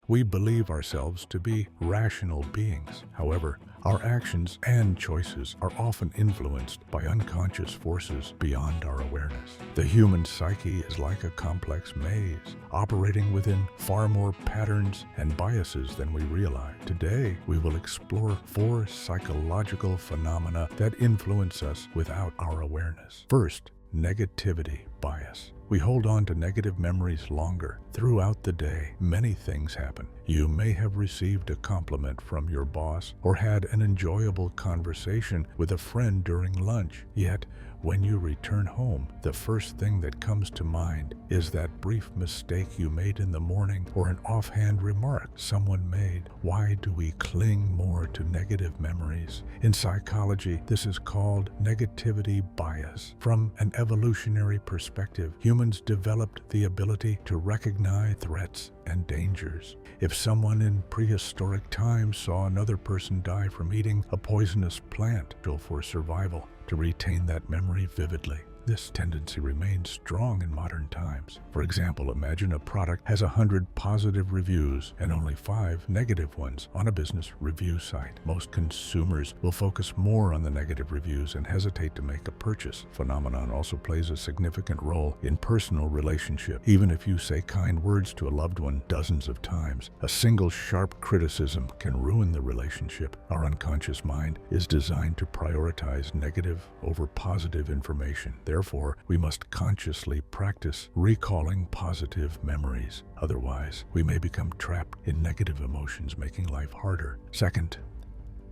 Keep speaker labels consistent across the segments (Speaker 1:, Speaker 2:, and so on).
Speaker 1: We believe ourselves to be rational beings. However, our actions and choices are often influenced by unconscious forces beyond our awareness. The human psyche is like a complex maze, operating within far more patterns and biases than we realize. Today, we will explore 4 psychological phenomena that influence us without our awareness. First, negativity bias. We hold on to negative memories longer. Throughout the day, many things happen. You may have received a compliment from your boss or had an enjoyable conversation with a friend during lunch. Yet, when you return home, the first thing that comes to mind is that brief mistake you made in the morning or an offhand remark someone made. Why do we cling more to negative memories? In psychology, this is called negativity bias. From an evolutionary perspective, humans developed the ability to recognize threats and dangers. If someone in prehistoric times saw another person die from eating a poisonous plant for survival, to retain that memory vividly. This tendency remains strong in modern times. For example, imagine a product has 100 positive reviews and only 5 negative ones on a business review site. Most consumers will focus more on the negative reviews and hesitate to make a purchase. Phenomenon also plays a significant role in personal relationships. Even if you say kind words to a loved one dozens of times, a single sharp criticism can ruin the relationship. Our unconscious mind is designed to prioritize negative over positive information. Therefore, we must consciously practice recalling positive memories. Otherwise, we may become trapped in negative emotions, making life harder. Second,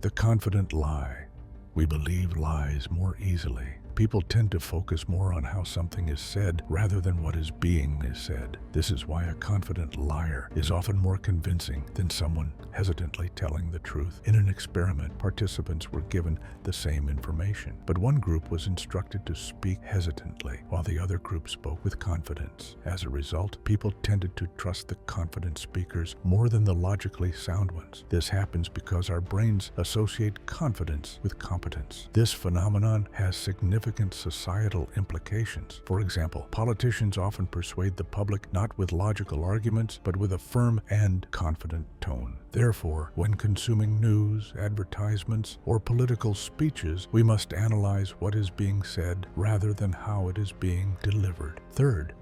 Speaker 1: the confident lie. We believe lies more easily. People tend to focus more on how something is said rather than what is being said. This is why a confident liar is often more convincing than someone hesitantly telling the truth. In an experiment, participants were given the same information, but one group was instructed to speak hesitantly, while the other group spoke with confidence. As a result, people tended to trust the confident speakers more than the logically sound ones. This happens because our brains associate confidence with competence. This phenomenon has significant societal implications. For example, politicians often persuade the public not with logical arguments, but with a firm and confident tone. Therefore, when consuming news, advertisements, or political speeches, we must analyze what is being said rather than how it is being delivered. Third,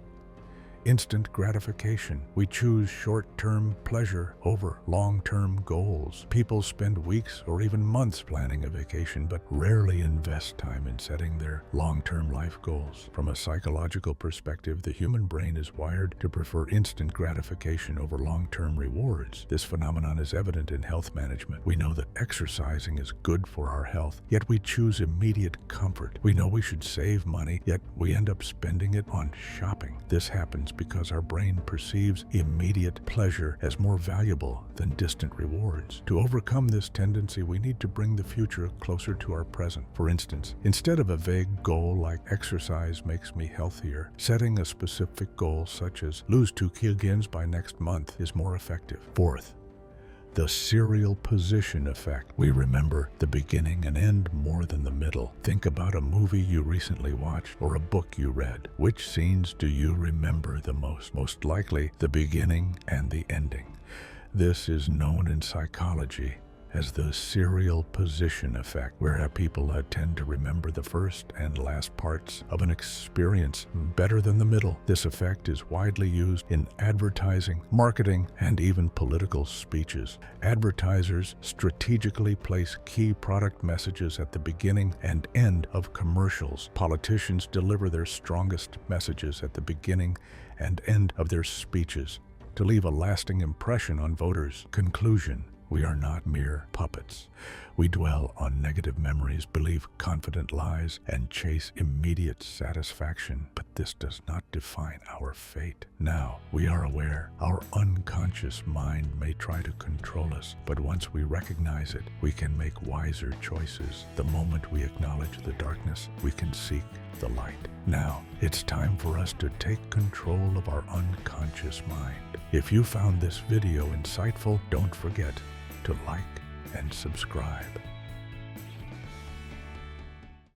Speaker 1: instant gratification. We choose short-term pleasure over long-term goals. People spend weeks or even months planning a vacation, but rarely invest time in setting their long-term life goals. From a psychological perspective, the human brain is wired to prefer instant gratification over long-term rewards. This phenomenon is evident in health management. We know that exercising is good for our health, yet we choose immediate comfort. We know we should save money, yet we end up spending it on shopping. This happens because our brain perceives immediate pleasure as more valuable than distant rewards. To overcome this tendency, we need to bring the future closer to our present. For instance, instead of a vague goal like exercise makes me healthier, setting a specific goal such as lose 2 kilograms by next month is more effective. Fourth, the serial position effect. We remember the beginning and end more than the middle. Think about a movie you recently watched or a book you read. Which scenes do you remember the most? Most likely the beginning and the ending. This is known in psychology as the serial position effect, where people tend to remember the first and last parts of an experience better than the middle. This effect is widely used in advertising, marketing, and even political speeches. Advertisers strategically place key product messages at the beginning and end of commercials. Politicians deliver their strongest messages at the beginning and end of their speeches to leave a lasting impression on voters. Conclusion: we are not mere puppets. We dwell on negative memories, believe confident lies, and chase immediate satisfaction. But this does not define our fate. Now we are aware our unconscious mind may try to control us, but once we recognize it, we can make wiser choices. The moment we acknowledge the darkness, we can seek the light. Now, it's time for us to take control of our unconscious mind. If you found this video insightful, don't forget to like and subscribe.